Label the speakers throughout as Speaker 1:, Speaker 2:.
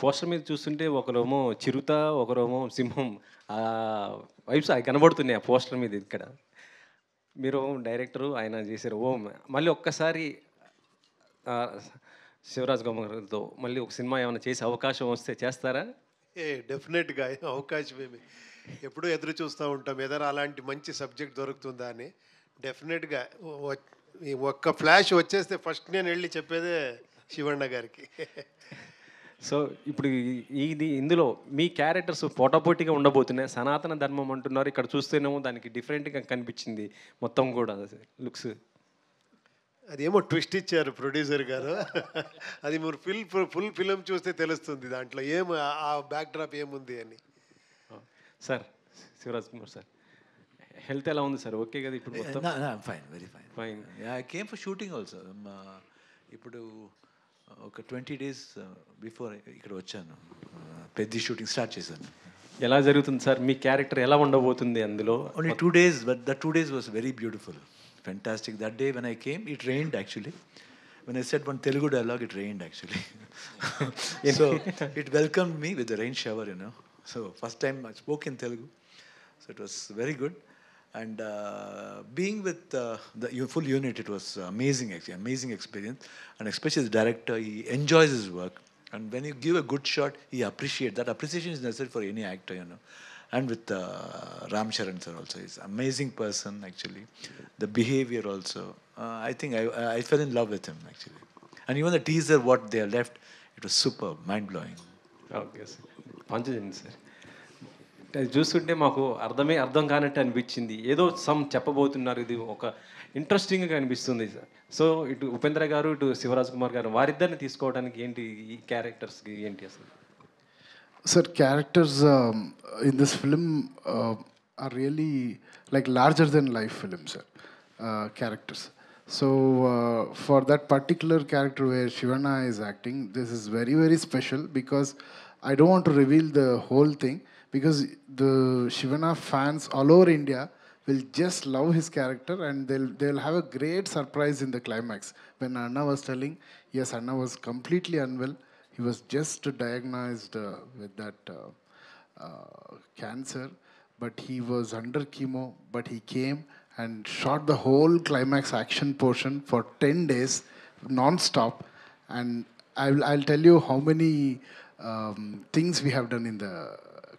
Speaker 1: Poster మీద చూస్తుంటే ఒకరేమో చిరుత, ఒకరేమో సింహం. వైబ్స్ అవి కనబడుతున్నాయి ఆ పోస్టర్ మీద ఇక్కడ. మీరు డైరెక్టరు, ఆయన చేశారు. మళ్ళీ ఒక్కసారి ఆహ్, శివరాజ్ కుమార్‌తో మళ్ళీ ఒక సినిమా ఏమైనా చేసే అవకాశం వస్తే చేస్తారా?
Speaker 2: డెఫినెట్‌గా అవకాశమేమి. ఎప్పుడూ ఎదురు చూస్తా ఉంటాం. ఏదైనా అలాంటి మంచి సబ్జెక్ట్ దొరుకుతుందా అని. డెఫినెట్‌గా వ ఈ ఒక్క ఫ్లాష్ వచ్చేస్తే ఫస్ట్ నేనెళ్ళి చెప్పేదే శివಣ್ణ గారికి.
Speaker 1: సో, ఇప్పుడు ఇందులో మీ క్యారెక్టర్స్ పోటాపోటీగా ఉండబోతున్నాయి. సనాతన ధర్మం అంటున్నారు. ఇక్కడ చూస్తేనేమో దానికి డిఫరెంట్‌గా కనిపించింది మొత్తం గూడా లుక్స్.
Speaker 2: అదేమో ట్విస్ట్ ఇచ్చారు ప్రొడ్యూసర్ గారు. అది మీరు ఫుల్ ఫిల్మ్ చూస్తే తెలుస్తుంది దాంట్లో ఆ బ్యాక్ డ్రాప్ ఏముంది అని.
Speaker 1: Sir, Shivaraj Kumar sir, health ఎలా ఉంది సార్? ఓకే కదా ఇప్పుడు మొత్తం?
Speaker 3: No, no, I'm fine, very fine.
Speaker 1: Fine.
Speaker 3: Yeah, I came for shooting also. ఇప్పుడు ఒక 20 డేస్ బిఫోర్ ఇక్కడ వచ్చాను. పెద్ద షూటింగ్ స్టార్ట్ చేశాను.
Speaker 1: ఎలా జరుగుతుంది సార్? మీ క్యారెక్టర్ ఎలా ఉండబోతుంది అందులో?
Speaker 3: Only 2 days, but the 2 days was very beautiful. Fantastic. That day when I came, it rained actually. When I said one Telugu dialogue, it rained actually. So it welcomed me with the rain shower, you know. So first time I spoke in Telugu. So it was very good. And being with the full unit, it was amazing actually, amazing experience. And especially the director, he enjoys his work. And when you give a good shot, he appreciates. That appreciation is necessary for any actor, you know. And with Ram Charan sir also, he's an amazing person actually. The behavior also, I think I fell in love with him actually. And even the teaser, what they left, it was superb, mind blowing.
Speaker 1: Okay sir. పంచజండి sir. అది చూస్తుంటే మాకు అర్థం కానట్టు అనిపించింది. ఏదో చెప్పబోతున్నారు. ఇది ఒక ఇంట్రెస్టింగ్‌గా అనిపిస్తుంది సార్. సో ఇటు ఉపేంద్ర గారు, ఇటు శివరాజ్ కుమార్ గారు వారిద్దరిని తీసుకోవడానికి ఏంటి ఈ క్యారెక్టర్స్‌కి ఏంటి అసలు?
Speaker 4: Sir, characters in this film are really like larger than life films, sir. Characters. So, for that particular character where Shivana is acting, this is very, very special because I don't want to reveal the whole thing because the Shivana fans all over India will just love his character and they'll have a great surprise in the climax. When Anna was telling, yes, Anna was completely unwell. He was just diagnosed with that cancer, but he was under chemo. But he came and shot the whole climax action portion for 10 days non-stop. And I'll tell you how many things we have done in the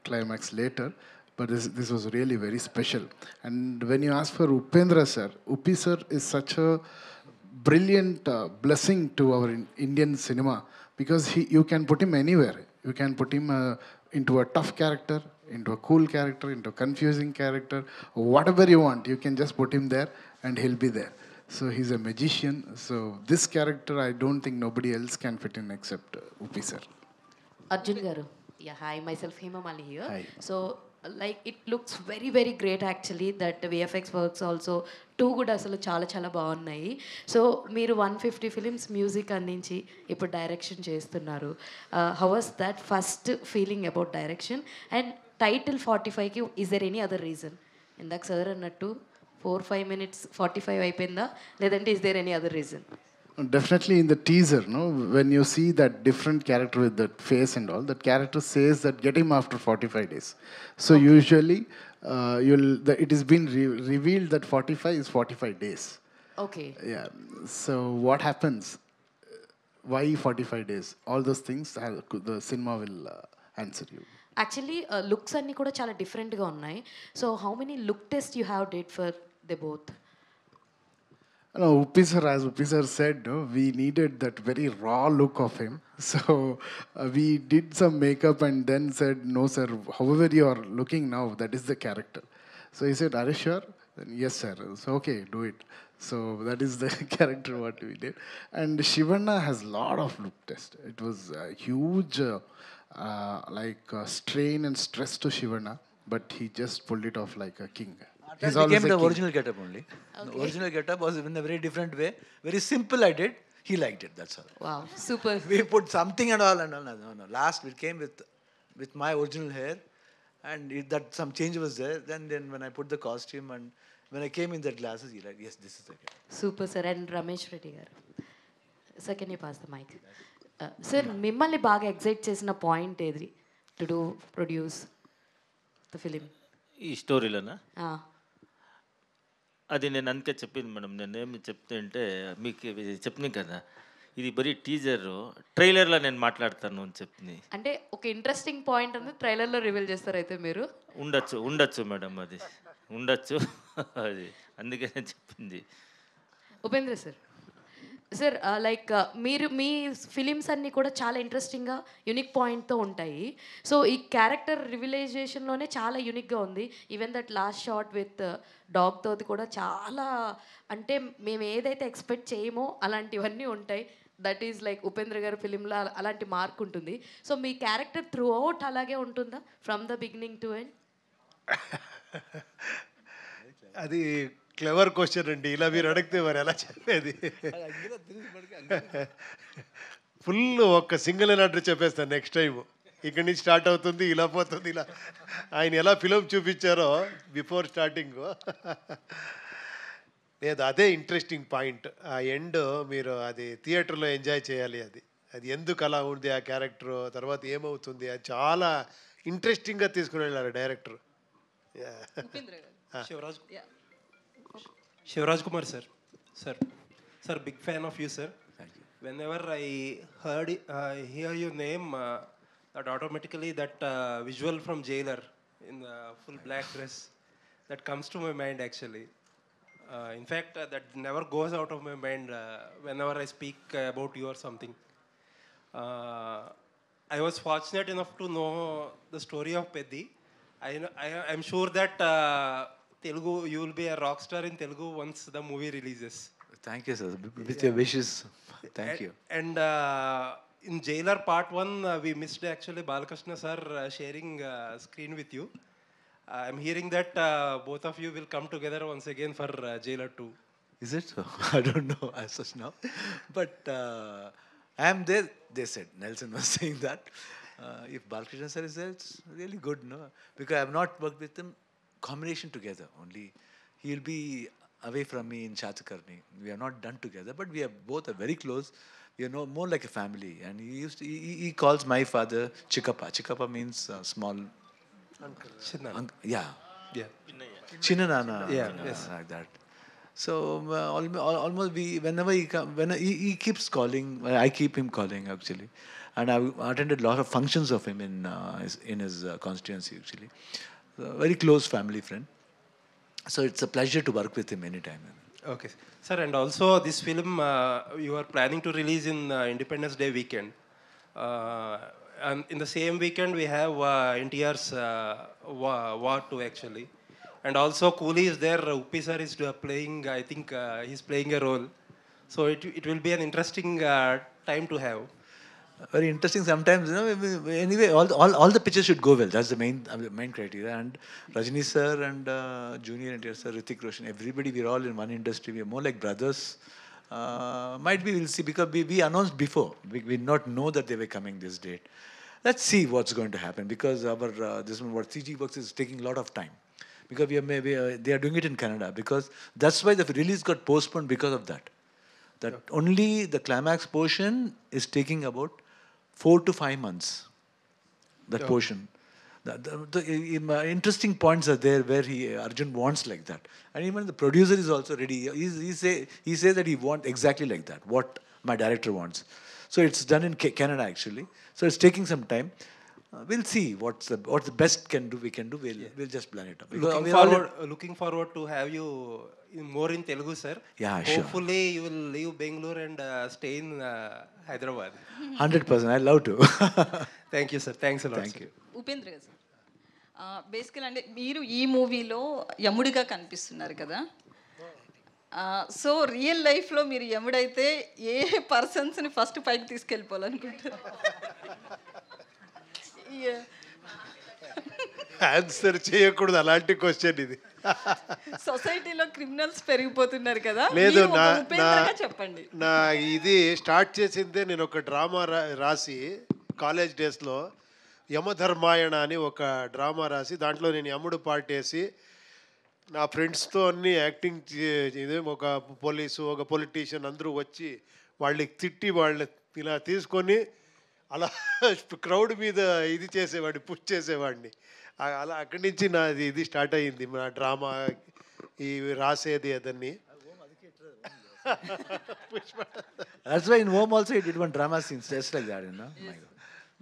Speaker 4: climax later. But this was really very special. And when you ask for Upendra sir, Upi sir is such a brilliant blessing to our Indian cinema because you can put him anywhere. You can put him into a tough character, into a cool character, into a confusing character, whatever you want. You can just put him there and he'll be there. So he's a magician. So this character, I don't think nobody else can fit in except Upi sir.
Speaker 5: Arjun garu. Yeah, hi, myself Hema Mali here.
Speaker 4: Hi.
Speaker 5: So, like, it looks very, very great actually that VFX works also too good అసలు చాలా చాలా బాగున్నాయి. So మీరు 150 films music అందించి ఇప్పుడు direction చేస్తున్నారు. How was that first feeling about direction and title 45కి is there any other reason? ఇందాక సార్ అన్నట్టు 4-5 minutes 45 అయిపోయిందా లేదంటే is there any other reason?
Speaker 4: Definitely in the teaser, no, when you see that different character with that face and all, that character says that get him after 45 days. So usually, it has been revealed that 45 is 45 days.
Speaker 5: Okay.
Speaker 4: Yeah. So what happens? Why 45 days? All those things, the cinema will answer you.
Speaker 5: Actually looks అన్నీ కూడా చాలా డిఫరెంట్గా ఉన్నాయి. So how many look test you have date for they both?
Speaker 4: No, Uppi sir, as Uppi sir said, no, we needed that very raw look of him. So we did some makeup and then said, no sir, however you are looking now, that is the character. So he said, are you sure? Then, yes sir. So okay, do it. So that is the character what we did. And Shivana has a lot of look test. It was a huge strain and stress to Shivana, but he just pulled it off like a king.
Speaker 3: That became the original getup only. Okay. The original getup was in a very different way. Very simple I did. He liked it, that's all.
Speaker 5: Wow, super.
Speaker 3: We put something and all. No. Last we came with my original hair and that some change was there. Then when I put the costume and when I came in the glasses, he like, yes, this is the guy.
Speaker 5: Super sir. And Ramesh Reddy garu. Sir, can you pass the mic? Sir మిమ్మల్ని బాగా excite చేసిన point ఏది to do produce the film?
Speaker 6: ఈ స్టోరీలోనా? అది నేను అందుకే చెప్పింది madam. నేనేమి చెప్తే అంటే మీకు చెప్పిన కదా, ఇది బరీ టీజర్, ట్రైలర్లో నేను మాట్లాడతాను అని చెప్పింది.
Speaker 5: అంటే ఒక ఇంట్రెస్టింగ్ పాయింట్ అనేది ట్రైలర్లో రివీల్ చేస్తారు అయితే మీరు?
Speaker 6: ఉండొచ్చు మేడం, అది ఉండొచ్చు. అది అందుకే నేను చెప్పింది.
Speaker 5: ఉపేంద్ర సార్, సార్ లైక్ మీరు మీ ఫిలిమ్స్ అన్నీ కూడా చాలా ఇంట్రెస్టింగ్గా యూనిక్ పాయింట్తో ఉంటాయి. సో ఈ క్యారెక్టర్ రివిలైజేషన్లోనే చాలా యూనిక్గా ఉంది. Even that last shot with డాగ్తో కూడా చాలా, అంటే మేము ఏదైతే ఎక్స్పెక్ట్ చేయమో అలాంటివన్నీ ఉంటాయి. దట్ ఈజ్ లైక్ ఉపేంద్ర గారి ఫిలింలో అలాంటి మార్క్ ఉంటుంది. సో మీ క్యారెక్టర్ త్రూ అవుట్ అలాగే ఉంటుందా from the beginning to end?
Speaker 2: అది క్లెవర్ క్వశ్చన్ అండి. ఇలా మీరు అడిగితే మరి ఎలా చెప్పేది? ఫుల్ ఒక్క సింగిల్ ఆర్డర్ చెప్పేస్తాను నెక్స్ట్ టైం. ఇక్కడి నుంచి స్టార్ట్ అవుతుంది, ఇలా పోతుంది, ఇలా ఆయన ఎలా ఫిలిం చూపించారో బిఫోర్ స్టార్టింగ్. లేదు, అదే ఇంట్రెస్టింగ్ పాయింట్. ఆ ఎండ్ మీరు అది థియేటర్లో ఎంజాయ్ చేయాలి. అది ఎందుకు అలా ఉంది ఆ క్యారెక్టర్, తర్వాత ఏమవుతుంది, అది చాలా ఇంట్రెస్టింగ్గా తీసుకుని వెళ్ళారు director.
Speaker 7: Shivraj Kumar, sir. Sir, big fan of you, sir.
Speaker 3: Thank you.
Speaker 7: Whenever I hear your name, that automatically that visual from Jailer in the full black dress, that comes to my mind actually. In fact, that never goes out of my mind whenever I speak about you or something. I was fortunate enough to know the story of Peddi. I'm sure that Telugu, you will be a rock star in Telugu once the movie releases.
Speaker 3: Thank you, sir. With your wishes. Thank you.
Speaker 7: And in Jailer Part 1, we missed actually Balakrishna sir sharing screen with you. I'm hearing that both of you will come together once again for Jailer 2.
Speaker 3: Is it so? I don't know as such now. But I am there, they said. Nelson was saying that. If Balakrishna sir is there, it's really good, no? Because I have not worked with him combination together only. He'll be away from me in Shatakarni. We have not done together, but we are both are very close. We are more like a family. And he calls my father Chikappa. Chikappa means small
Speaker 7: Chinna.
Speaker 3: yeah.
Speaker 7: Yeah.
Speaker 3: Chinnanana.
Speaker 7: Yeah, yes.
Speaker 3: Like that. So almost we whenever he keeps calling, I keep him calling actually, and I've attended a lot of functions of him in his constituency actually. So, very close family friend. So it's a pleasure to work with him anytime.
Speaker 7: Okay. Sir, and also this film you are planning to release in Independence Day weekend. And in the same weekend we have NTR's War 2 actually. And also Coolie is there, Uppi sir is playing, I think he's playing a role. So it will be an interesting time to have.
Speaker 3: Very interesting. Sometimes, you know, anyway, all the pictures should go well. That's the main criteria. And Rajini sir and Junior NTR sir, Hrithik Roshan, everybody, we're all in one industry. We're more like brothers. Might be we'll see, because we announced before. We did not know that they were coming this date. Let's see what's going to happen, because our this one, what CG works is taking a lot of time. Because they are doing it in Canada. Because that's why the release got postponed because of that. That only the climax portion is taking about 4 to 5 months. That portion. The interesting points are there where Arjun wants like that, and even the producer is also ready. He says that he wants exactly like that, what my director wants. So it's done in Canada actually. So it's taking some time. We'll see what's the best we can do. We'll just plan it up.
Speaker 7: Looking forward to have you more in Telugu, sir.
Speaker 3: Yeah, sure.
Speaker 7: Hopefully you will leave Bangalore and stay in Hyderabad.
Speaker 3: 100%. I'd love to.
Speaker 7: Thank you, sir. Thanks a lot.
Speaker 3: Thank
Speaker 7: sir.
Speaker 3: you.
Speaker 8: Upendra గారు sir, బేసికల్ అంటే మీరు ఈ మూవీలో యముడిగా కనిపిస్తున్నారు కదా. So real లైఫ్లో మీరు యముడైతే ఏ పర్సన్స్ని ఫస్ట్ పైకి తీసుకెళ్ళిపోవాలనుకుంటారు?
Speaker 2: ఆన్సర్ చేయకూడదు అలాంటి క్వశ్చన్ ఇది.
Speaker 8: సొసైటీలో క్రిమినల్స్ పెరిగిపోతున్నారు కదా,
Speaker 2: లేదు,
Speaker 8: చెప్పండి.
Speaker 2: నా ఇది స్టార్ట్ చేసిందే నేను ఒక డ్రామా రాసి కాలేజ్ డేస్లో యమధర్మాయణ అని ఒక డ్రామా రాసి దాంట్లో నేను యముడు పార్ట్ వేసి నా ఫ్రెండ్స్తో అన్ని యాక్టింగ్ ఇది ఒక పోలీసు ఒక పొలిటీషియన్ అందరూ వచ్చి వాళ్ళకి తిట్టి వాళ్ళ ఇలా తీసుకొని అలా క్రౌడ్ మీద ఇది చేసేవాడిని, పుష్ చేసేవాడిని. అలా అక్కడి నుంచి నాది ఇది స్టార్ట్ అయ్యింది, నా డ్రామా ఈ రాసేది అదన్నీ.
Speaker 3: That's why in home also he did one drama scenes just like that, you know. My God.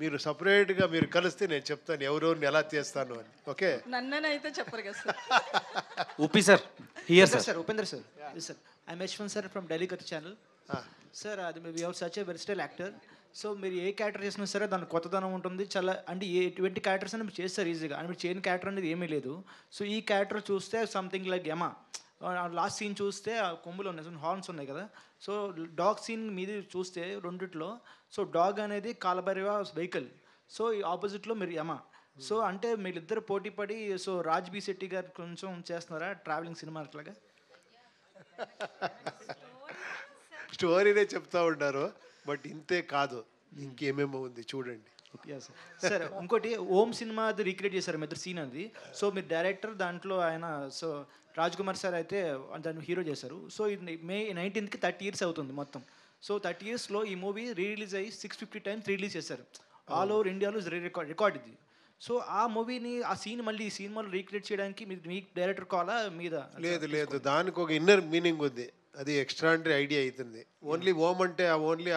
Speaker 2: మీరు సపరేట్గా మీరు కలిస్తే నేను చెప్తాను ఎవరెవరిని ఎలా చేస్తాను అని. ఓకే,
Speaker 8: నన్ననైతే చెప్పరు కదా sir.
Speaker 1: Uppi sir here sir.
Speaker 9: Sir, Upendra sir. Yes, sir. I'm Ashwin sir from Delhi Kati channel. Sir, we have such a versatile actor. So మీరు ఏ క్యారెక్టర్ చేసినా సరే దాని కొత్తదనం ఉంటుంది చాలా. అంటే ఎటువంటి క్యారెక్టర్స్ అని మీరు చేస్తారు ఈజీగా, అని మీరు చేయని క్యారెక్టర్ అనేది ఏమీ లేదు. సో ఈ క్యారెక్టర్ చూస్తే సంథింగ్ లైక్ యమా, లాస్ట్ సీన్ చూస్తే ఆ కొమ్ములు ఉన్నాయి, హార్న్స్ ఉన్నాయి కదా. సో డాగ్ సీన్ మీది చూస్తే రెండిట్లో, సో డాగ్ అనేది కాలభైరవ వెహికల్, సో ఈ ఆపోజిట్లో మీరు యమా. సో అంటే మీరిద్దరు పోటీ పడి, సో రాజ్ బి శెట్టి గారు కొంచెం చేస్తున్నారా ట్రావెలింగ్ సినిమా అట్లాగా?
Speaker 2: స్టోరీనే చెప్తా ఉంటారు, బట్ ఇంతే కాదు, ఇంకేమేమో ఉంది చూడండి.
Speaker 9: సార్ ఇంకోటి ఓం సినిమా అది రీక్రియేట్ చేశారు మీ ఇద్దరు సీన్ అది. సో మీరు డైరెక్టర్, దాంట్లో ఆయన సో రాజ్ కుమార్ సార్ అయితే దాన్ని హీరో చేశారు. సో ఇది May 19th 30 years అవుతుంది మొత్తం. సో 30 yearsలో ఈ మూవీ రిలీజ్ అయ్యి 650 times రిలీజ్ చేశారు ఆల్ ఓవర్ ఇండియాలో. రికార్డ్ ఇది. సో ఆ మూవీని, ఆ సీన్ మళ్ళీ ఈ సినిమాలో రీక్రియేట్ చేయడానికి మీ డైరెక్టర్ కాలా మీద?
Speaker 2: లేదు, దానికి ఒక ఇన్నర్ మీనింగ్ ఉంది, అది ఎక్స్ట్రాండరీ ఐడియా అవుతుంది. ఓన్లీ ఓం అంటే ఓన్లీ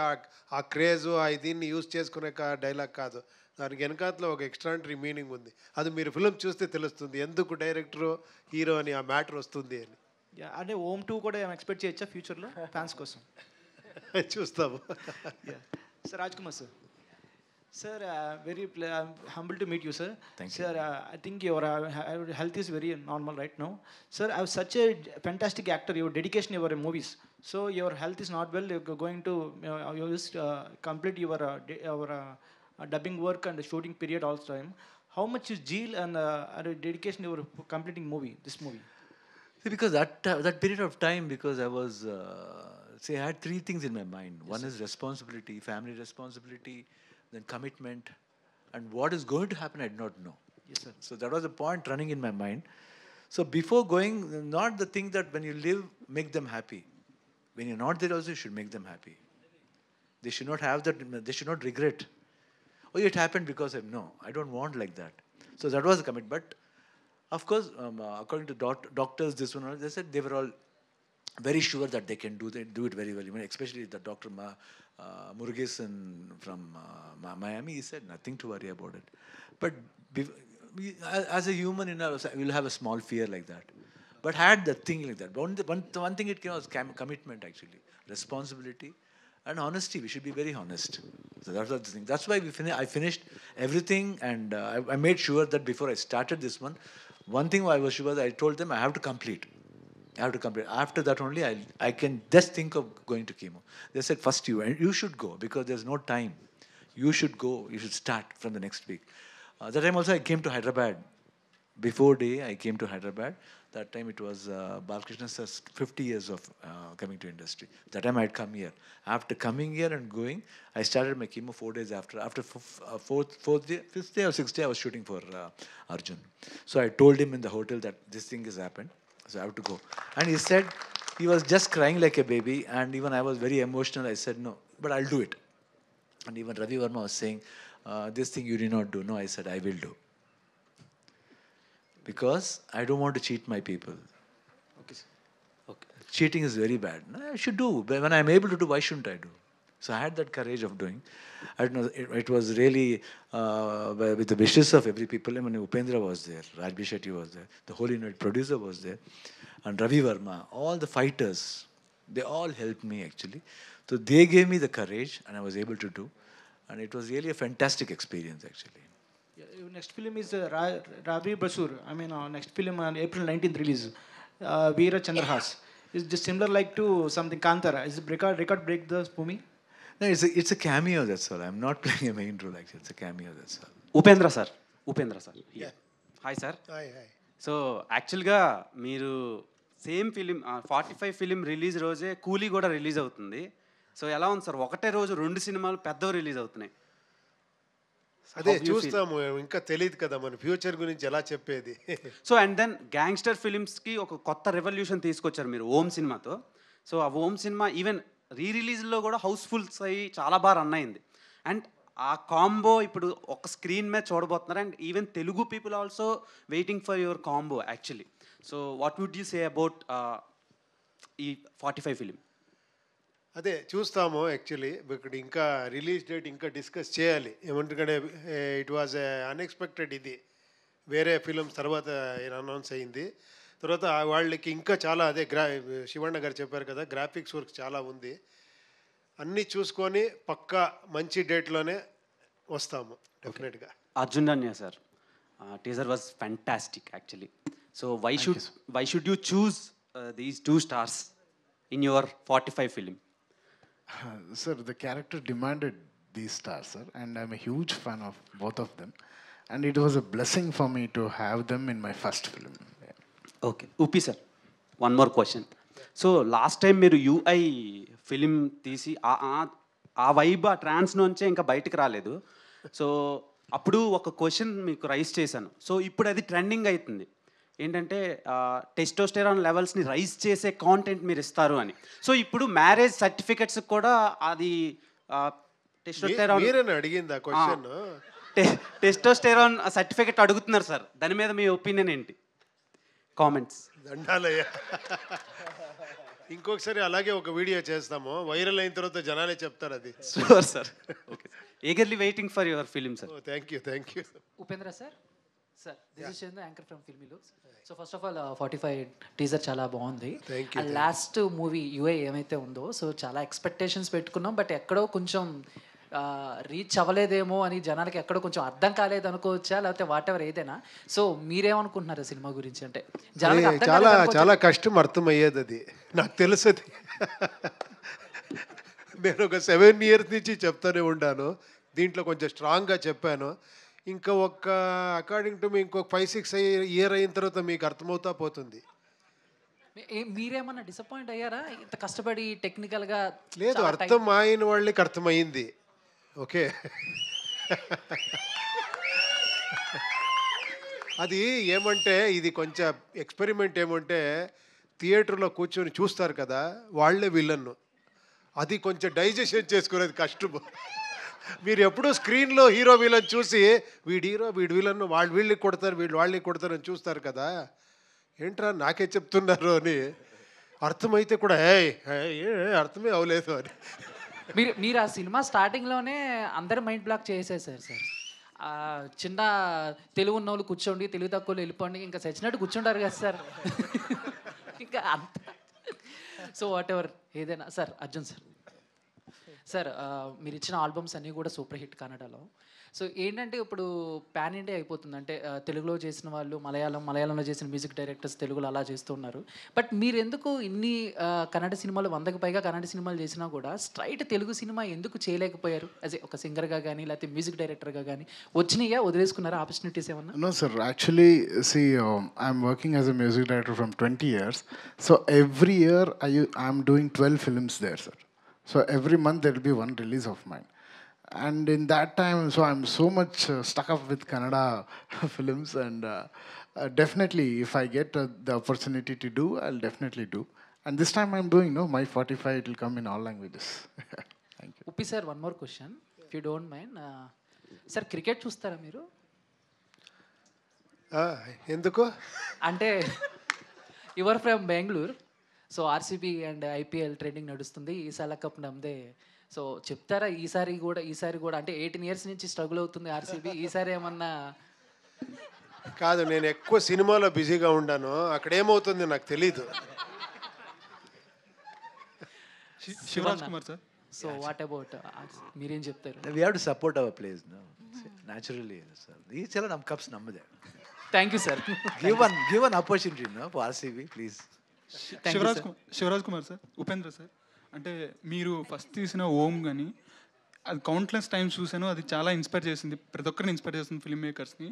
Speaker 2: ఆ క్రేజ్ ఆ దీన్ని యూజ్ చేసుకునే డైలాగ్ కాదు, దానికి వెనకాతలో ఒక ఎక్స్ట్రాండరీ మీనింగ్ ఉంది. అది మీరు ఫిల్మ్ చూస్తే తెలుస్తుంది ఎందుకు డైరెక్టర్ హీరో అని ఆ మ్యాటర్ వస్తుంది అని.
Speaker 9: అంటే ఓం 2 కూడా ఎక్స్పెక్ట్ చేయొచ్చా ఫ్యూచర్లో ఫ్యాన్స్ కోసం?
Speaker 2: చూస్తాము.
Speaker 9: Sir Raj Kumar sir. Sir, very humble to meet you, sir.
Speaker 3: Thank you.
Speaker 9: Sir, I think your health is very normal right now. Sir, I was such a fantastic actor. Your dedication in your movies. So your health is not well. You're going to you just complete your dubbing work and the shooting period all the time. How much is zeal and dedication you were completing this movie?
Speaker 3: See, because that period of time, because I was I had three things in my mind. One is responsibility, family responsibility, then commitment, and what is going to happen I did not know.
Speaker 9: Yes, sir.
Speaker 3: So that was the point running in my mind. So before going, not the thing that when you live, make them happy. When you're not there also, you should make them happy. They should not have that, they should not regret. Oh, it happened because no, I don't want like that. So that was the commit. But of course, according to doctors, this one, they said they were all very sure that they can do it very well. Even especially the Dr. Murugesan from Miami, he said nothing to worry about it. But as a human, we'll have a small fear like that. But had the thing like that. One thing it came was commitment actually, responsibility and honesty. We should be very honest. So that's the thing. That's why I finished everything, and I made sure that before I started this one thing I was sure that I told them I have to complete. After that only I can just think of going to chemo. They said first you should go because there's no time. You should go. You should start from the next week. That time also I came to Hyderabad. Before day I came to Hyderabad. That time it was Balakrishna's 50 years of coming to industry. That time I had come here. After coming here and going, I started my chemo 4 days after. After fifth day or sixth day I was shooting for Arjun. So I told him in the hotel that this thing has happened. So I have to go. And he said, he was just crying like a baby, and even I was very emotional. I said, no, but I'll do it. And even Ravi Verma was saying, this thing you did not do. No, I said, I will do. Because I don't want to cheat my people.
Speaker 9: Okay, sir.
Speaker 1: Okay.
Speaker 3: Cheating is very bad. No, I should do. But when I'm able to do, why shouldn't I do? So I had that courage of doing. I don't know, it was really with the wishes of every people. I mean, Upendra was there, Raj B. Shetty was there, the whole unit producer was there, and Ravi Verma, all the fighters, they all helped me actually. So they gave me the courage, and I was able to do, and it was really a fantastic experience actually.
Speaker 9: Yeah, your next film is Ravi Basur. I mean, next film on April 19th release, Veera Chandrahas. Is just similar like to something Kantara? Is it record break the for me?
Speaker 3: No, it's a cameo, that's all. I'm not playing a main role actually. It's a cameo, that's all.
Speaker 10: Upendra sir. Hi sir.
Speaker 2: Hi hi.
Speaker 10: So యాక్చువల్గా మీరు same film 45 film release రోజే కూలీ కూడా release అవుతుంది. So ఎలా ఉంది sir, ఒకటే రోజు 2 సినిమాలు పెద్దవి రిలీజ్ అవుతున్నాయి?
Speaker 2: అదే చూస్తాము, ఇంకా తెలియదు కదా మన ఫ్యూచర్ గురించి ఎలా చెప్పేది.
Speaker 10: సో అండ్ దెన్ గ్యాంగ్స్టర్ ఫిలిమ్స్కి ఒక కొత్త రెవల్యూషన్ తీసుకొచ్చారు మీరు ఓం సినిమాతో. సో ఆ ఓం సినిమా ఈవెన్ రిలీజ్లో కూడా హౌస్ఫుల్స్ అయ్యి చాలా బాగా రన్ అయింది. అండ్ ఆ కాంబో ఇప్పుడు ఒక స్క్రీన్ మీద చూడబోతున్నారు. And even Telugu people also waiting for your combo actually. So what would you say about ఈ 45 ఫిలిం?
Speaker 2: అదే చూస్తాము యాక్చువల్లీ. ఇక్కడ ఇంకా రిలీజ్ డేట్ ఇంకా డిస్కస్ చేయాలి. ఏమంటే ఇట్ వాజ్ అన్ఎక్స్పెక్టెడ్. ఇది వేరే ఫిలిమ్స్ తర్వాత అనౌన్స్ అయింది. తర్వాత వాళ్ళకి ఇంకా చాలా అదే శివಣ್ణ గారు చెప్పారు కదా, గ్రాఫిక్స్ వర్క్ చాలా ఉంది. అన్నీ చూసుకొని పక్కా మంచి డేట్లోనే వస్తాము డెఫినెట్గా.
Speaker 10: Arjun Dhanya sir, teaser was fantastic actually. So why should you choose these 2 stars in your 45 film?
Speaker 4: Sir, the character demanded these stars, sir, and I'm a huge fan of both of them. And it was a blessing for me to have them in my first film.
Speaker 10: Okay, Uppi sir, one more question. So last time మీరు UI film తీసి ఆ vibe ఆ ట్రాన్స్ నుంచే ఇంకా బయటకు రాలేదు. So అప్పుడు ఒక క్వశ్చన్ మీకు రైజ్ చేశాను. సో ఇప్పుడు అది ట్రెండింగ్ అవుతుంది ఏంటంటే టెస్టోస్టెరాన్ లెవెల్స్ని రైజ్ చేసే కాంటెంట్ మీరు ఇస్తారు అని. సో ఇప్పుడు మ్యారేజ్ సర్టిఫికెట్స్ కూడా అది
Speaker 2: టెస్టోస్టెరాన్ అడిగిందా క్వశ్చన్?
Speaker 10: టెస్టోస్టెరాన్ సర్టిఫికెట్ అడుగుతున్నారు సార్. దాని మీద మీ ఒపీనియన్ ఏంటి? కామెంట్స్.
Speaker 2: దండాలయ్యా. ఇంకొకసారి అలాగే ఒక వీడియో చేస్తాము, వైరల్ అయిన తర్వాత జనాలే చెప్తారు అది.
Speaker 10: Sure sir. Okay, eagerly waiting for your film sir.
Speaker 2: Thank you.
Speaker 11: Upendra sir, this is Chandu, anchor from ఫిల్మీలో. So first of all 45 teaser చాలా బాగుంది. లాస్ట్ మూవీ యూఏ ఏమైతే ఉందో, సో చాలా ఎక్స్పెక్టేషన్స్ పెట్టుకున్నాం, బట్ ఎక్కడో కొంచెం రీచ్ అవ్వలేదేమో అని జనాలకి ఎక్కడో కొంచెం అర్థం కాలేదు అనుకోవచ్చా, లేకపోతే వాట్ ఎవర్ ఏదైనా. సో మీరేమనుకుంటున్నారు సినిమా గురించి? అంటే
Speaker 2: చాలా చాలా కష్టం అర్థమయ్యేది అది, నాకు తెలుసు. అది నేను ఒక 7 years నుంచి చెప్తానే ఉన్నాను. దీంట్లో కొంచెం స్ట్రాంగ్గా చెప్పాను. ఇంకా అకార్డింగ్ టు మీ ఇంకొక 5-6 years అయిన తర్వాత మీకు అర్థమవుతా పోతుంది.
Speaker 11: మీరేమన్నా డిసప్పాయింట్ అయ్యారా ఇంత కష్టపడి టెక్నికల్గా?
Speaker 2: లేదు, అర్థం అయిన వాళ్ళకి అర్థమైంది. ఓకే, అది ఏమంటే ఇది కొంచెం ఎక్స్పెరిమెంట్. ఏమంటే థియేటర్లో కూర్చొని చూస్తారు కదా, వాళ్ళే విలన్ను. అది కొంచెం డైజెషన్ చేసుకునేది కష్టం. మీరు ఎప్పుడూ స్క్రీన్లో హీరో విలన్ చూసి వీడు హీరో వీడు విలన్, వీళ్ళకి కొడతారు వీళ్ళు వాళ్ళకి కొడతారు అని చూస్తారు కదా, ఏంట్రా నాకే చెప్తున్నారు అని అర్థమైతే కూడా అర్థమే అవ్వలేదు అని.
Speaker 11: మీరు ఆ సినిమా స్టార్టింగ్లోనే అందరు మైండ్ బ్లాక్ చేసేసారు సార్. చిన్న తెలుగు ఉన్న వాళ్ళు కూర్చోండి, తెలుగు తక్కువ వెళ్ళిపోండి, ఇంకా చచ్చినట్టు కూర్చుంటారు కదా సార్. ఇంకా అంత. సో వాట్ ఎవర్ ఏదైనా సార్. అర్జున్ సార్, మీరు ఇచ్చిన ఆల్బమ్స్ అన్నీ కూడా సూపర్ హిట్ కన్నడలో. సో ఏంటంటే ఇప్పుడు పాన్ ఇండియా అయిపోతుంది. అంటే తెలుగులో చేసిన వాళ్ళు మలయాళంలో చేసిన మ్యూజిక్ డైరెక్టర్స్ తెలుగులో అలా చేస్తున్నారు. బట్ మీరు ఎందుకు ఇన్ని కన్నడ సినిమాలు 100కి పైగా కన్నడ సినిమాలు చేసినా కూడా స్ట్రైట్ తెలుగు సినిమా ఎందుకు చేయలేకపోయారు? యాజ్ ఒక సింగర్గా కానీ లేకపోతే మ్యూజిక్ డైరెక్టర్గా కానీ వచ్చినాయా, వదిలేసుకున్నారా ఆపర్చునిటీస్ ఏమన్నా?
Speaker 4: No sir, actually see I'm working as a music director from 20 years. So every year I'm doing 12 films there, sir. So every month there will be one release of mine. And in that time, so I'm so much stuck up with Kannada films, and definitely if I get the opportunity to do, I'll definitely do. And this time I'm doing my 45, it will come in all languages. Thank you.
Speaker 11: Uppi sir, one more question if you don't mind. Sir, cricket చూస్తారా మీరు?
Speaker 2: ఎందుకు అంటే
Speaker 11: you are from Bengaluru. So RCB and IPL trending నడుస్తుంది, ఈసారి cup నమ్మదే. So చెప్తారా ఈసారి కూడా అంటే 18 years నుంచి స్ట్రగుల్ అవుతుంది ఆర్సీబీ, ఈసారి ఏమన్నా?
Speaker 2: కాదు, నేను ఎక్కువ సినిమాలో బిజీగా ఉన్నాను, అక్కడ ఏమవుతుంది నాకు తెలీదు.
Speaker 11: Shivaraj Kumar sir, so what about మీరేం చెప్తారు?
Speaker 3: We have to support our players, no? Naturally, sir. These chala nam cups nammade.
Speaker 11: Thank you sir.
Speaker 3: Give an opportunity, no, for RCB, please.
Speaker 12: Shivaraj Kumar sir, Upendra sir, అంటే మీరు ఫస్ట్ తీసిన ఓం కానీ అది countless times చూసాను, అది చాలా ఇన్స్పైర్ చేసింది, ప్రతి ఒక్కరిని ఇన్స్పైర్ చేస్తుంది ఫిల్మ్ మేకర్స్ని.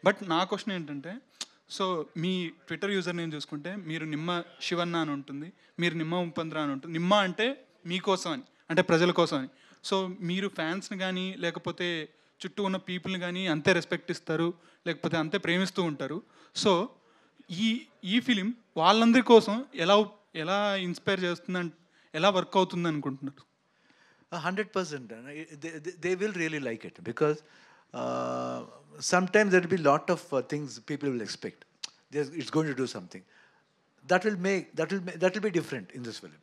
Speaker 12: బట్ నా క్వశ్చన్ ఏంటంటే, సో మీ ట్విట్టర్ యూజర్ నేమ్ చూసుకుంటే మీరు నిమ్మ శివన్న అని ఉంటుంది, మీరు నిమ్మ ఉపేంద్ర అని ఉంటుంది. నిమ్మ అంటే మీకోసం అని, అంటే ప్రజల కోసం అని. సో మీరు ఫ్యాన్స్ని కానీ లేకపోతే చుట్టూ ఉన్న పీపుల్ని కానీ అంతే రెస్పెక్ట్ ఇస్తారు, లేకపోతే అంతే ప్రేమిస్తూ ఉంటారు. సో ఈ ఫిలిం వాళ్ళందరి కోసం ఎలా ఇన్స్పైర్ చేస్తుందంటే, ఎలా వర్క్ అవుతుంది అనుకుంటున్నారు?
Speaker 3: 100%. They will really like it because sometimes there will be a lot of things people will expect. It's going to do something. That will be different in this film.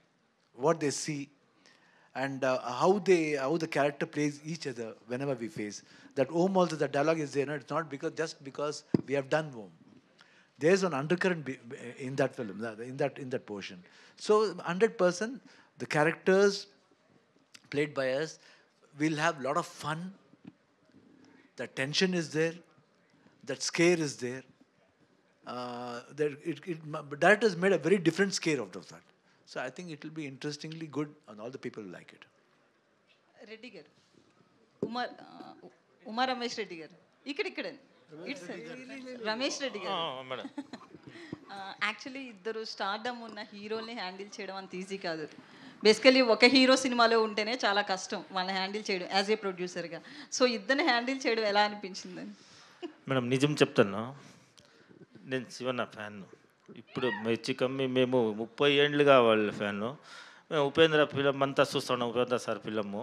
Speaker 3: What they see and how the character plays each other whenever we face. That Om also, the dialogue is there. No? It's not just because we have done Om. There's an undercurrent in that film, in that portion. So 100%, the characters played by us will have a lot of fun. The tension is there. That scare is there. That has made a very different scare out of that. So I think it will be interestingly good and all the people will like it.
Speaker 8: Reddy గారు, ఉమా రమేష్ రెడ్డి గారు ఇక్కడ it's Ramesh Reddy గారు.
Speaker 6: Madam,
Speaker 8: actually ఇద్దరు stardom ఉన్న హీరోల్ని handle చేయడం అంత easy కాదు. Basically ఒక హీరో సినిమాలో ఉంటేనే చాలా కష్టం వాళ్ళని హ్యాండిల్ చేయడం యాజ్ ఏ ప్రొడ్యూసర్గా. సో ఇద్దరిని హ్యాండిల్ చేయడం ఎలా అనిపించిందని?
Speaker 6: మేడం నిజం చెప్తాను, నేను శివన్న ఫ్యాన్. ఇప్పుడు మెచ్చి కమ్మి మేము 30 ఏళ్ళుగా వాళ్ళ ఫ్యాను. ఉపేంద్ర ఫిలం అంతా చూస్తున్నాం, ఉపేంద్ర సార్ ఫిలము.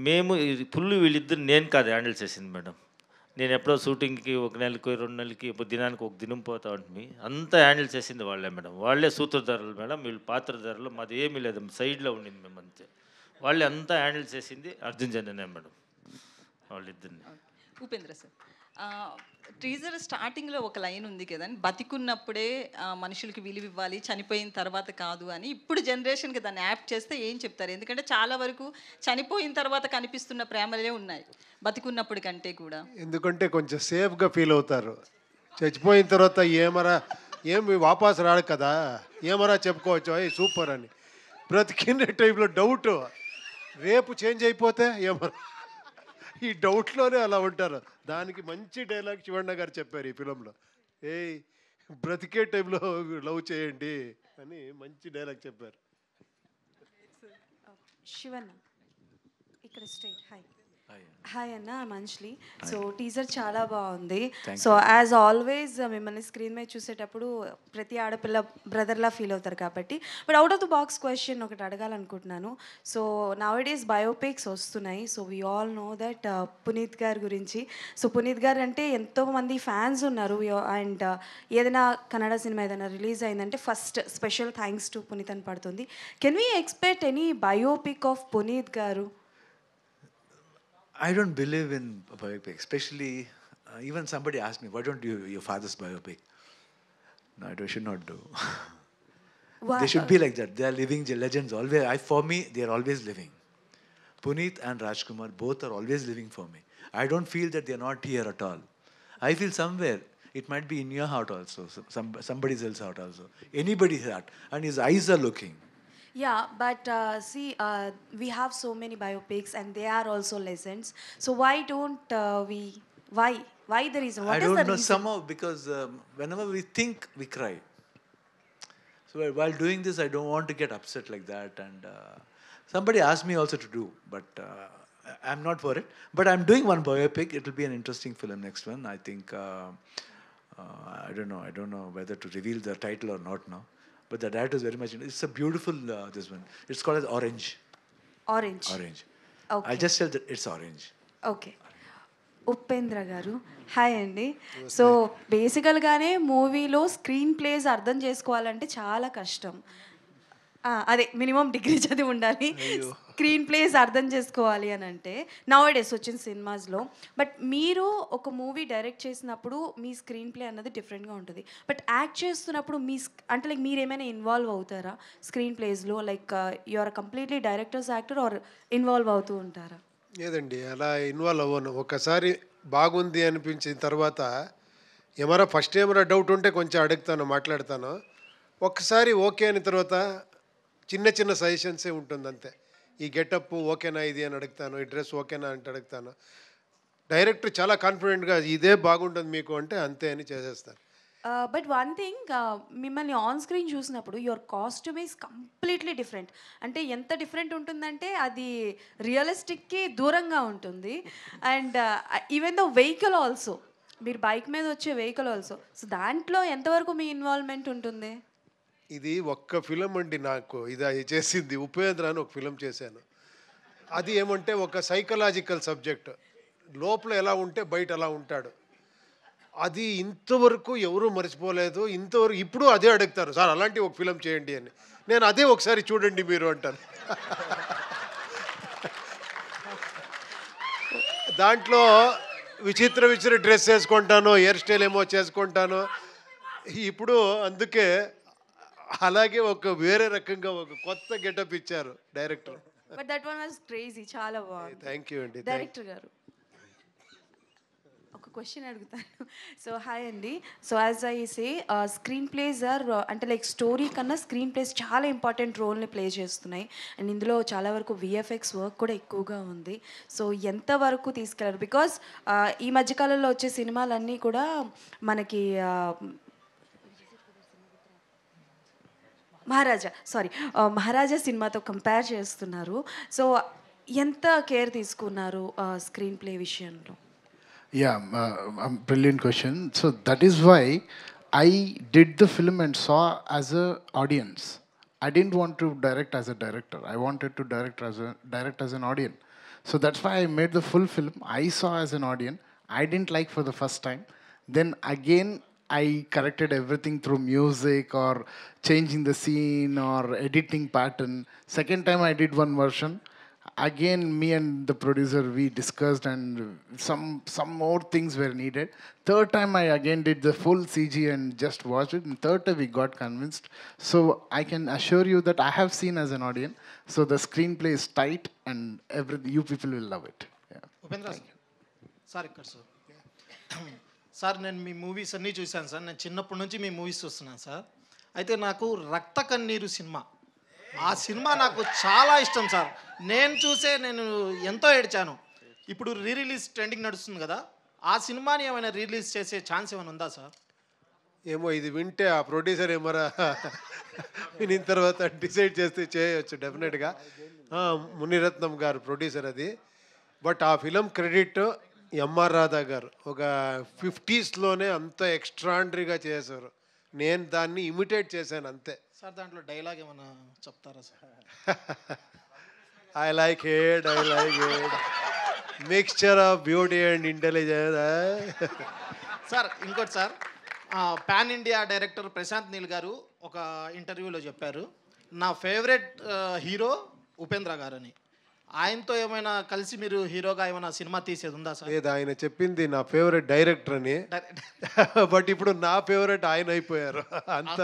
Speaker 6: మేము ఫుల్ వీళ్ళిద్దరు నేను కాదు హ్యాండిల్ చేసింది మేడం. నేను ఎప్పుడో షూటింగ్కి 1 నెలకి 2 నెలలకి దినానికి 1 దినం పోతా ఉంటుంది. అంతా హ్యాండిల్ చేసింది వాళ్ళే మేడం. వాళ్ళే సూత్రధారులు మేడం, వీళ్ళు పాత్రధారులు. మాది ఏమీ లేదు, సైడ్లో ఉండింది మేము అంతే. వాళ్ళే అంతా హ్యాండిల్ చేసింది అర్జున్ జన్యనే మేడం, వాళ్ళిద్దరిని.
Speaker 8: ఉపేంద్ర సార్, టీజర్ స్టార్టింగ్లో ఒక లైన్ ఉంది కదండి, బతికున్నప్పుడే మనుషులకి విలువ ఇవ్వాలి, చనిపోయిన తర్వాత కాదు అని. ఇప్పుడు జనరేషన్కి దాన్ని యాప్ట్ చేస్తే ఏం చెప్తారు? ఎందుకంటే చాలా వరకు చనిపోయిన తర్వాత కనిపిస్తున్న ప్రేమలే ఉన్నాయి బతికున్నప్పుడు కంటే కూడా.
Speaker 2: ఎందుకంటే కొంచెం సేఫ్గా ఫీల్ అవుతారు. చచ్చిపోయిన తర్వాత ఏమి వాపస్ రాడు కదా, ఏమరా చెప్పుకోవచ్చు అయ్యి సూపర్ అని. బ్రతికిన టైంలో డౌట్, రేపు చేంజ్ అయిపోతే ఏమరా, ఈ డౌట్లోనే అలా ఉంటారు. దానికి మంచి డైలాగ్ శివಣ್ణ గారు చెప్పారు ఈ ఫిలంలో. బ్రతికే టైంలో లవ్ చేయండి అని మంచి డైలాగ్ చెప్పారు.
Speaker 13: శివన్న ఇక్కడ స్ట్రైట్. హాయ్ అన్న, మంచ్లీ. సో టీజర్ చాలా బాగుంది. సో యాజ్ ఆల్వేస్ మిమ్మల్ని స్క్రీన్ మీద చూసేటప్పుడు ప్రతి ఆడపిల్ల బ్రదర్లా ఫీల్ అవుతారు కాబట్టి, but out of the box question ఒకటి అడగాలనుకుంటున్నాను. సో నౌడేస్ బయోపిక్స్ వస్తున్నాయి. So we all know that Puneeth గారి గురించి. సో పునీత్ గారు అంటే ఎంతోమంది ఫ్యాన్స్ ఉన్నారు. అండ్ ఏదైనా కన్నడ సినిమా ఏదైనా రిలీజ్ అయిందంటే first special thanks to Puneeth అని పడుతుంది. Can we expect any biopic of Puneeth గారు?
Speaker 3: I don't believe in biopic, especially even somebody asked me, why don't you your father's biopic? No, I should not do. They should be like that. They are living legends. Always, for me, they are always living. Puneet and Rajkumar both are always living for me. I don't feel that they are not here at all. I feel somewhere it might be in your heart also, somebody else's heart also, anybody's heart, and his eyes are looking.
Speaker 13: Yeah, but see, we have so many biopics and they are also legends. So why don't we? Why the reason? What is the reason? I
Speaker 3: don't know. Somehow, because whenever we think, we cry. So while doing this, I don't want to get upset like that. And somebody asked me also to do, but I'm not for it. But I'm doing one biopic. It will be an interesting film. Next one, I think. I don't know. I don't know whether to reveal the title or not now. But the director is very much. It's a beautiful this one. It's called as Orange.
Speaker 13: Orange. Okay.
Speaker 3: I'll just tell that it's Orange.
Speaker 13: Okay. Upendra గారు, hi అండి. So బేసికల్గానే మూవీలో screen place అర్థం చేసుకోవాలంటే చాలా కష్టం. అదే minimum degree చదివి ఉండాలి స్క్రీన్ ప్లేస్ అర్థం చేసుకోవాలి అని అంటే నౌడేస్ వచ్చిన సినిమాస్లో. బట్ మీరు ఒక మూవీ డైరెక్ట్ చేసినప్పుడు మీ స్క్రీన్ ప్లే అన్నది డిఫరెంట్గా ఉంటుంది. బట్ యాక్ట్ చేస్తున్నప్పుడు అంటే లైక్ మీరు ఏమైనా ఇన్వాల్వ్ అవుతారా స్క్రీన్ ప్లేస్లో? Like you are completely directors actor are involve అవుతూ ఉంటారా?
Speaker 2: లేదండి, అలా ఇన్వాల్వ్ అవ్వను. ఒకసారి బాగుంది అనిపించిన తర్వాత ఫస్ట్ ఏమైనా డౌట్ ఉంటే కొంచెం అడుగుతాను, మాట్లాడతాను. ఒక్కసారి ఓకే అయిన తర్వాత చిన్న చిన్న సజెషన్సే ఉంటుంది అంతే. ఈ గెటప్ ఓకేనా ఇది అని అడుగుతాను, ఈ డ్రెస్ ఓకేనా అంటే అడుగుతాను. డైరెక్టర్ చాలా కాన్ఫిడెంట్గా ఇదే బాగుంటుంది మీకు అంటే అంతే అని చేసేస్తాను.
Speaker 13: బట్ వన్ థింగ్, మిమ్మల్ని ఆన్ స్క్రీన్ చూసినప్పుడు your costume is completely different. అంటే ఎంత డిఫరెంట్ ఉంటుందంటే అది రియలిస్టిక్కి దూరంగా ఉంటుంది. And even the vehicle also, మీరు బైక్ మీద వచ్చే వెహికల్ ఆల్సో. సో దాంట్లో ఎంతవరకు మీ ఇన్వాల్వ్మెంట్ ఉంటుంది?
Speaker 2: ఇది ఒక్క ఫిలం అండి నాకు ఇది చేసింది. ఉపేంద్ర అని ఒక ఫిలం చేశాను. అది ఏమంటే ఒక సైకలాజికల్ సబ్జెక్ట్. లోపల ఎలా ఉంటే బయట అలా ఉంటాడు. అది ఇంతవరకు ఎవరూ మర్చిపోలేదు. ఇంతవరకు ఇప్పుడు అదే అడుగుతారు, సార్ అలాంటి ఒక ఫిలం చేయండి అని. నేను అదే ఒకసారి చూడండి మీరు అంటాను. దాంట్లో విచిత్ర విచిత్ర డ్రెస్ వేసుకుంటాను, హెయిర్ స్టైల్ ఏమో చేసుకుంటాను. ఇప్పుడు అందుకే అలాగే ఒక వేరే రకంగా ఒక కొత్త గెటప్ ఇచ్చారు director.
Speaker 13: But that one was crazy, చాలా బాగుంది.
Speaker 2: థ్యాంక్ యూ అండి.
Speaker 13: డైరెక్టర్ గారు ఒక క్వశ్చన్ అడుగుతాను. సో హాయ్ అండి. So as I say screen plays are అంటే లైక్ స్టోరీ కన్నా స్క్రీన్ ప్లేస్ చాలా ఇంపార్టెంట్ రోల్ని ప్లే చేస్తున్నాయి. అండ్ ఇందులో చాలా వరకు విఎఫ్ఎక్స్ వర్క్ కూడా ఎక్కువగా ఉంది. సో ఎంతవరకు తీసుకెళ్లారు? బికాస్ ఈ మధ్యకాలంలో వచ్చే సినిమాలన్నీ కూడా మనకి మహారాజా సినిమాతో కంపేర్ చేస్తున్నారు. సో ఎంత కేర్ తీసుకున్నారు స్క్రీన్ ప్లే విషయంలో?
Speaker 4: Yeah, brilliant question. So that is why I did the film and saw as a audience. I didn't want to direct as a director. I wanted to direct as an audience. So that's why I made the full film. I saw as an audience. I didn't like for the first time. Then again, I corrected everything through music or changing the scene or editing pattern. Second time I did one version. Again, me and the producer, we discussed and some more things were needed. Third time I again did the full CG and just watched it. And third time we got convinced. So I can assure you that I have seen as an audience. So the screenplay is tight and you people will love it. Yeah.
Speaker 9: Upendra sir ఇక్కడ sir నేను మీ movies అన్నీ చూశాను sir. నేను చిన్నప్పటి నుంచి మీ movies చూస్తున్నాను sir. అయితే నాకు రక్త కన్నీరు సినిమా, ఆ సినిమా నాకు చాలా ఇష్టం సార్. నేను ఎంతో ఏడ్చాను. ఇప్పుడు రిలీజ్ ట్రెండింగ్ నడుస్తుంది కదా, ఆ సినిమాని ఏమైనా రిలీజ్ చేసే ఛాన్స్ ఏమైనా ఉందా సార్?
Speaker 2: ఏమో ఇది వింటే ఆ ప్రొడ్యూసర్ ఏమరా వినిన తర్వాత డిసైడ్ చేస్తే చేయొచ్చు డెఫినెట్గా. మునిరత్నం గారు ప్రొడ్యూసర్ అది. బట్ ఆ ఫిలం క్రెడిట్ ఎంఆర్ రాధా గారు ఒక 50s అంత ఎక్స్ట్రాండరీగా చేశారు. నేను దాన్ని ఇమిటేట్ చేశాను అంతే.
Speaker 9: సార్ దాంట్లో డైలాగ్ ఏమైనా చెప్తారా సార్?
Speaker 2: I like head mixture of beauty and intelligence.
Speaker 9: Sir ఇంకోటి sir, pan India director Prashanth Neel garu ఒక ఇంటర్వ్యూలో చెప్పారు, నా ఫేవరెట్ హీరో ఉపేంద్ర గారు అని. ఆయనతో ఏమైనా కలిసి మీరు హీరోగా ఏమైనా సినిమా తీసేది ఉందా సార్?
Speaker 2: లేదు, ఆయన చెప్పింది నా ఫేవరెట్ డైరెక్టర్ అని. బట్ ఇప్పుడు నా ఫేవరెట్ ఆయన అయిపోయారు. అంత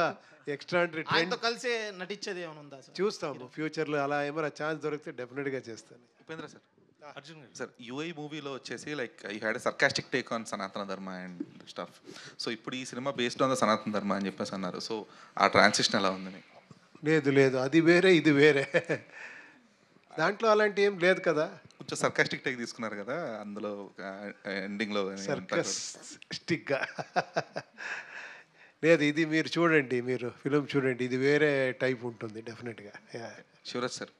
Speaker 2: ఎక్స్ట్రాండరీ ట్రెండ్.
Speaker 9: కలిసి నటించేది ఏమైనా ఉందా సార్?
Speaker 2: చూస్తాము ఫ్యూచర్లో. అలా ఏమైనా ఛాన్స్ దొరికితే డెఫినెట్గా చేస్తాను.
Speaker 14: ఉపేంద్ర సార్, అర్జున్ గారు సార్, యూఐ మూవీలో వచ్చేసి like you had a sarcastic take on సనాతన ధర్మ అండ్ స్టఫ్. సో ఇప్పుడు ఈ సినిమా బేస్డ్ ఆన్ ద సనాతన ధర్మ అని చెప్పేసి అన్నారు. సో ఆ ట్రాన్సిషన్ ఎలా ఉంది?
Speaker 2: లేదు, అది వేరే ఇది వేరే. దాంట్లో అలాంటి ఏం లేదు కదా.
Speaker 14: కొంచెం సర్కాస్టిక్ టేక్ తీసుకున్నారు కదా అందులో ఎండింగ్లో.
Speaker 2: సర్కాస్టిక్గా లేదు, ఇది మీరు చూడండి, మీరు ఫిలిం చూడండి, ఇది వేరే టైప్ ఉంటుంది డెఫినెట్గా.
Speaker 14: శివరాజ్ సార్,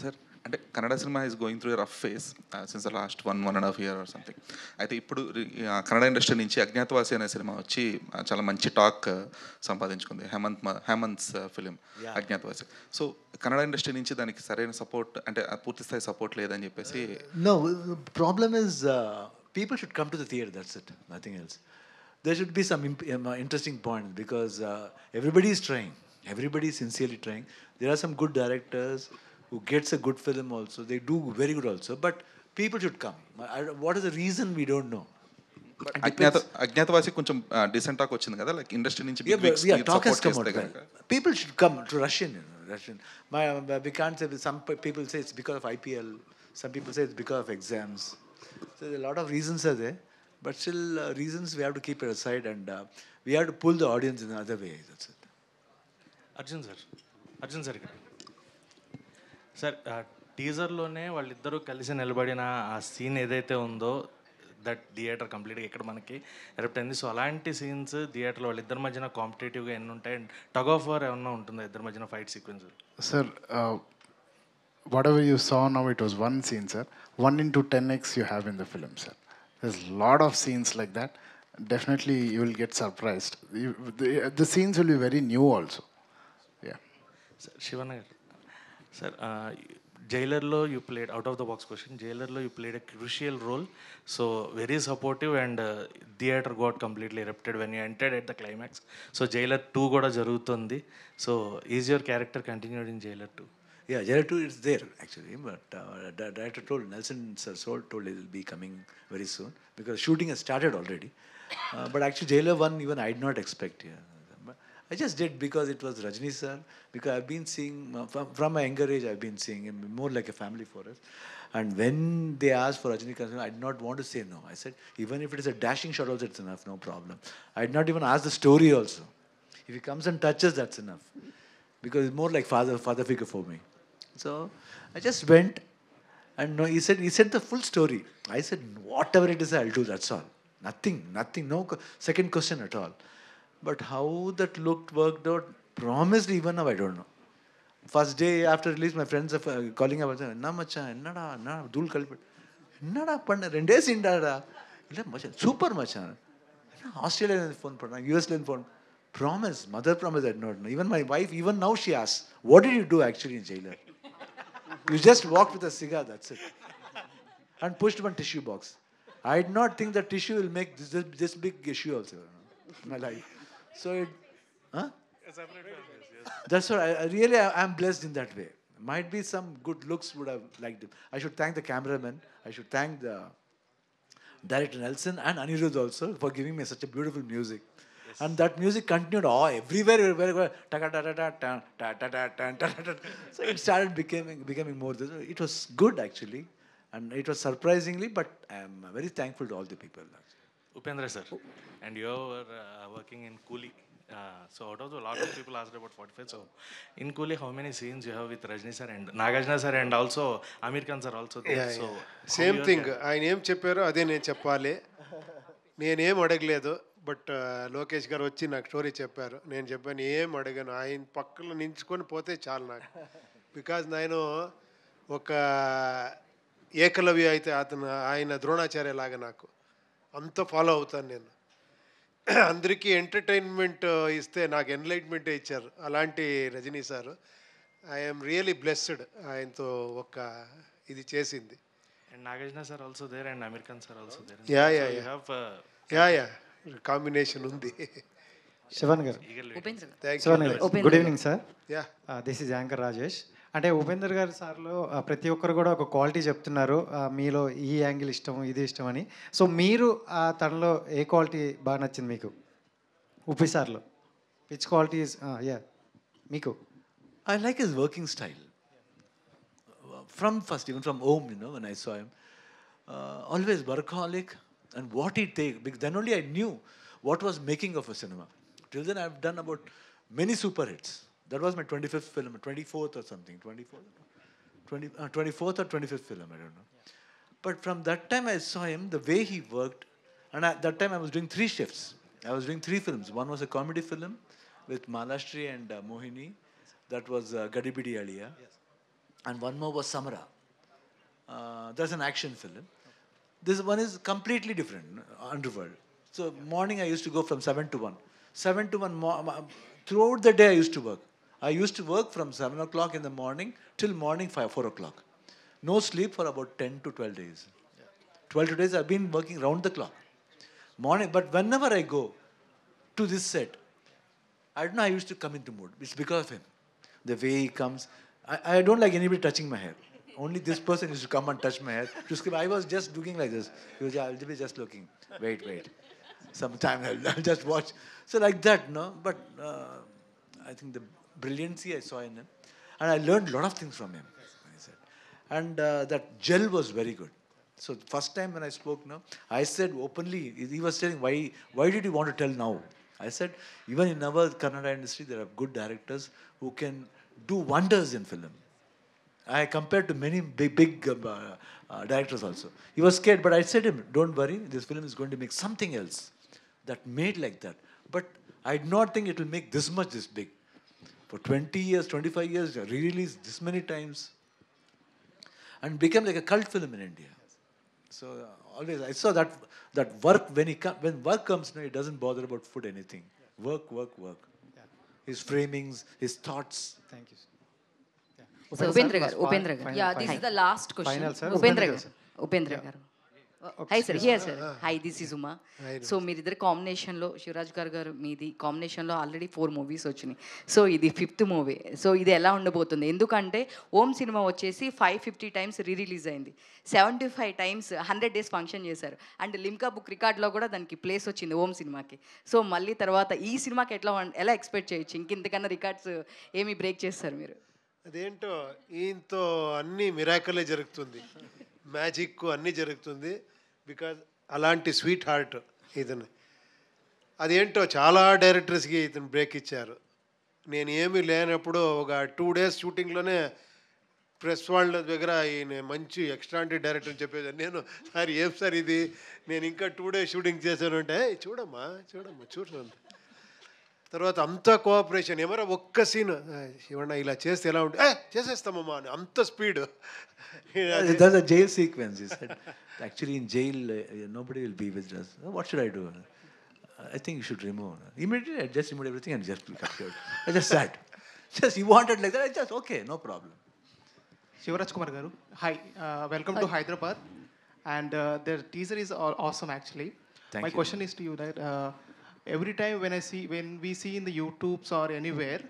Speaker 14: సార్ అంటే Kannada cinema is going through a rough face since the last 1.5 years or something. అయితే ఇప్పుడు కన్నడ ఇండస్ట్రీ నుంచి అజ్ఞాతవాసి అనే సినిమా వచ్చి చాలా మంచి టాక్ సంపాదించుకుంది. Hemanth's film Agnyathavasi. So Kannada industry నుంచి దానికి సరైన సపోర్ట్ అంటే పూర్తి స్థాయి సపోర్ట్ లేదని చెప్పేసి.
Speaker 3: No, problem is people should come to the theatre, that's it, nothing else. There should be some interesting points because everybody is trying. Everybody is sincerely trying. There are some good directors who gets a good film also. They do very good also. But people should come. What is the reason we don't know.
Speaker 14: Agnyaathavaasi కొంచెం decent talk వచ్చింది కదా, like industry నుంచి
Speaker 3: talk has come out. People should come to Russian. We can't say. Some people say it's because of IPL. Some people say it's because of exams. So a lot of reasons are there. But still, reasons we have to keep it aside and we have to pull the audience in another way. That's it.
Speaker 15: Arjun sir ఇక్కడ sir టీజర్లోనే వాళ్ళిద్దరూ కలిసి నిలబడిన ఆ scene ఏదైతే ఉందో that theatre కంప్లీట్గా ఇక్కడ మనకి ఎరప్ట్ అయింది. సో అలాంటి సీన్స్ థియేటర్లో వాళ్ళిద్దరి మధ్యన కాంపిటేటివ్గా ఎన్ని ఉంటాయి, అండ్ టగ్ ఆఫ్ వార్ ఏమన్నా ఉంటుందా ఇద్దరి మధ్యన fight sequence?
Speaker 4: Sir whatever you saw now, it was one scene, sir. 1 into 10x you have in the film, sir. There's a lot of scenes like that. Definitely you will get surprised. The scenes will be very new also.
Speaker 15: Sir Shivanna garu sir జైలర్లో you played out of the box question. జైలర్లో you played a crucial role, so very supportive and theatre got completely erupted when you entered at the climax. So Jailer 2 కూడా జరుగుతుంది. So is your character continued in Jailer 2?
Speaker 3: Yeah, Jailer 2 is there actually, but director told, Nelson sir told it will be coming very soon because shooting has started already. But actually Jailer 1 even I did not expect. Yeah. But I just did because it was Rajni sir, because I've been seeing, from my younger age I've been seeing him more like a family for us. And when they asked for Rajinikanth, I did not want to say no. I said, even if it is a dashing shot also, it's enough, no problem. I did not even ask the story also. If he comes and touches, that's enough. Because it's more like father figure for me. So I just went, and no, he said the full story. I said, whatever it is, I'll do, that's all. Nothing, no second question at all. But how that worked out, promised even now, I don't know. First day after release, my friends are calling up and saying, "Na macha, na dul kalpit, na panna, 2 days indada, illa macha, super macha, Australia phone panna, US phone, promise, mother promise, I did not know. Even my wife, even now she asks, what did you do actually in Jailer? You just walked with a cigar, that's it, and pushed one tissue box. I did not think that tissue will make this big issue also in my life. So it, huh? That's what I really am blessed in that way. Might be some good looks would have liked it. I should thank the cameraman. I should thank the director Nelson and Anirudh also for giving me such a beautiful music. Yes. And that music continued everywhere. So it started becoming more. It was good actually, and it was surprisingly. But I am very thankful to all the people.
Speaker 15: Upendra sir, and you were working in Coolie. So out of a lot of people asked about 45. So in Coolie, how many scenes you have with Rajni sir and Nagarjuna sir and also Amir Khan sir also there?
Speaker 2: Yeah,
Speaker 15: so
Speaker 2: same thing ఆయన ఏం చెప్పారో అదే నేను చెప్పాలి. నేనేం అడగలేదు, but Lokesh గారు వచ్చి నాకు స్టోరీ చెప్పారు. నేను చెప్పాను ఏం అడగను, ఆయన పక్కన నించుకొని పోతే చాలు నాకు. బికాజ్ నేను ఒక ఏకలవ్య అయితే ఆయన ద్రోణాచార్య లాగా నాకు అంత ఫాలో అవుతాను నేను. అందరికీ ఎంటర్టైన్మెంట్ ఇస్తే నాకు ఎన్లైట్మెంటే ఇచ్చారు అలాంటి Rajini sir. I'm really blessed ఆయనతో ఒక ఇది చేసింది.
Speaker 15: And Nagarjuna sir also there and Amir Khan sir also there.
Speaker 2: Yeah combination ఉంది.
Speaker 16: శివన్ గారు, good evening sir. This is anchor Rajesh. అంటే ఉపేందర్ గారు సార్లో ప్రతి ఒక్కరు కూడా ఒక క్వాలిటీ చెప్తున్నారు, మీలో ఈ యాంగిల్ ఇష్టం, ఇది ఇష్టం అని. సో మీరు తనలో ఏ క్వాలిటీ బాగా నచ్చింది మీకు ఉపి సార్లో? విచ్ క్వాలిటీ యా మీకు?
Speaker 3: I like his working style. From first, even from home, when I saw him, always workaholic, and what he take, because then only I knew what was making of a cinema. Till then I've done about many super hits. That was my 25th film, 24th or something, 24th or 25th film, I don't know. But from that time I saw him, the way he worked, and at that time I was doing 3 shifts. I was doing 3 films. One was a comedy film with Malashri and Mohini. That was Gadibidi Aliya. Yes. And one more was Samara. That's an action film. This one is completely different, Underworld. So morning I used to go from 7 to 1. 7 to 1, throughout the day I used to work. I used to work from 7 o'clock in the morning till morning 4 o'clock. No sleep for about 10 to 12 days. 12 days I've been working round the clock. Morning, but whenever I go to this set, I don't know, I used to come into mood. It's because of him. The way he comes. I don't like anybody touching my hair. Only this person used to come and touch my hair. I was just looking like this. I'll be just looking. Wait. Sometime I'll just watch. So like that, no? But I think the brilliancy I saw in him. And I learned a lot of things from him. And that gel was very good. So first time when I spoke, no, I said openly, he was telling, why did you want to tell now? I said, even in our Kannada industry, there are good directors who can do wonders in film. I compared to many big directors also. He was scared, but I said to him, don't worry, this film is going to make something else that made like that. But I did not think it will make this big. For 20 years, 25 years, re-released this many times and became like a cult film in India. So always I saw that work, when work comes, no, it doesn't bother about food, anything. Work. his framings, his thoughts.
Speaker 16: Thank you.
Speaker 5: So Upendra garu. Yeah, this is the last question.
Speaker 16: Final, sir.
Speaker 5: Upendra garu. Hi sir, here sir. Hi, this is Uma. So మీరిద్దరు కాంబినేషన్లో శివరాజ్ గారు మీది కాంబినేషన్లో already 4 movies వచ్చినాయి. So ఇది 5th movie. So ఇది ఎలా ఉండబోతుంది? ఎందుకంటే ఓం సినిమా వచ్చేసి 550 టైమ్స్ రిలీజ్ అయింది, 75 టైమ్స్ 100 డేస్ ఫంక్షన్ చేశారు, అండ్ లిమ్కా బుక్ రికార్డ్లో కూడా దానికి ప్లేస్ వచ్చింది ఓం సినిమాకి. సో మళ్ళీ తర్వాత ఈ సినిమాకి ఎలా ఎక్స్పెక్ట్ చేయొచ్చు? ఇంకెంతకన్నా రికార్డ్స్ ఏమి బ్రేక్ చేస్తారు మీరు?
Speaker 2: అదేంటో ఈయనతో అన్ని మిరాకలే జరుగుతుంది, మ్యాజిక్ అన్నీ జరుగుతుంది. బికాజ్ అలాంటి స్వీట్ హార్ట్ ఇతను. అదేంటో చాలా డైరెక్టర్స్కి ఇతను బ్రేక్ ఇచ్చారు. నేను ఏమీ లేనప్పుడు ఒక 2 days షూటింగ్లోనే ప్రెస్ వాళ్ళ దగ్గర ఈయన మంచి ఎక్స్ట్రాండరీ డైరెక్టర్ అని చెప్పేది. నేను సార్ ఏం సార్ ఇది, నేను ఇంకా 2 days షూటింగ్ చేశాను అంటే చూడమ్మా చూడండి. తర్వాత అంతా కోఆపరేషన్. ఏమరా ఒక్క సీన్ ఏమన్నా ఇలా చేస్తే ఎలా ఉంటుంది, చేసేస్తామమ్మా అని అంత speed.
Speaker 3: That's a jail sequence. He said, actually in jail, nobody will be with us. What should I do? I think you should remove. Immediately, I just removed everything and just cut it. I just sat. Just he wanted like that. I just okay, no problem.
Speaker 17: Shivaraj Kumar garu, hi, welcome to Hyderabad, and the teaser is awesome actually.
Speaker 3: Thank
Speaker 17: My
Speaker 3: you.
Speaker 17: question is to you that every time when we see in the YouTubes or anywhere,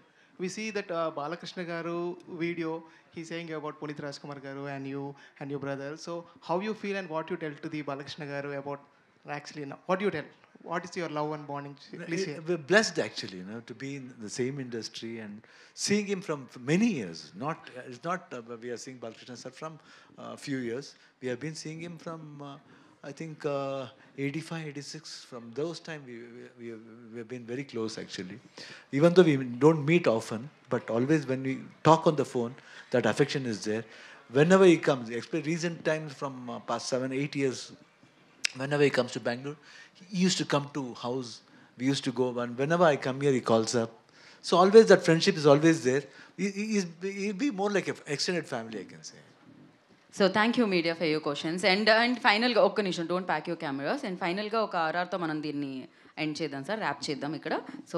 Speaker 17: we see that Balakrishna garu video, he's saying about Punit Rajkumar garu and you and your brother. So how you feel and what you tell to the Balakrishna garu about actually now? What do you tell? What is your love and bonding? Please share.
Speaker 3: We're blessed actually, to be in the same industry and seeing him from many years. It's not we are seeing Balakrishna sir from a few years. We have been seeing him from I think 85, 86. From those time we have been very close actually. Even though we don't meet often, but always when we talk on the phone, that affection is there. Whenever he comes, especially recent times from past 7, 8 years, whenever he comes to Bangalore, he used to come to house. We used to go, and whenever I come here, he calls up. So always that friendship is always there. He'll be more like an extended family, I can say.
Speaker 5: So thank you media for your questions. And ఫైనల్గా ఒక్క నిమిషం, don't pack your cameras. And ఫైనల్గా ఒక ఆర్ఆర్తో మనం దీన్ని end చేద్దాం sir, rap చేద్దాం ఇక్కడ. సో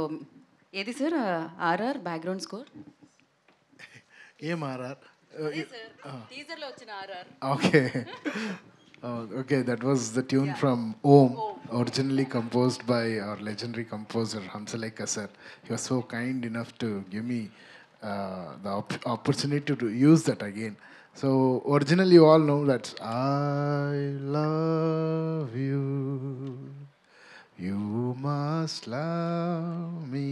Speaker 5: ఏది సార్ ఆర్ఆర్ బ్యాక్గ్రౌండ్ స్కోర్?
Speaker 4: ఏం ఆర్ఆర్?
Speaker 5: టీజర్లో వచ్చిన RR.
Speaker 4: Okay okay, that was the tune from Om, originally composed by our legendary composer Hamsalekha sir. He was so kind enough to give me the opportunity to use that again. So originally you all know that I love you, you must love me.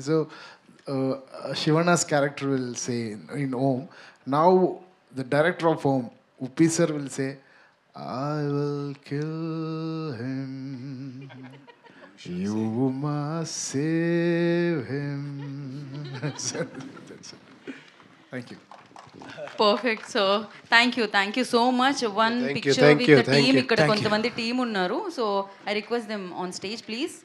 Speaker 4: So Shivana's character will say in Om. Now the director of Om, Uppi sir, will say, I will kill him, you must save him. That's it. Thank you.
Speaker 5: Perfect. So thank you so much. One picture with the team. ఇక్కడ కొంతమంది team ఉన్నారు. So I request them on stage please.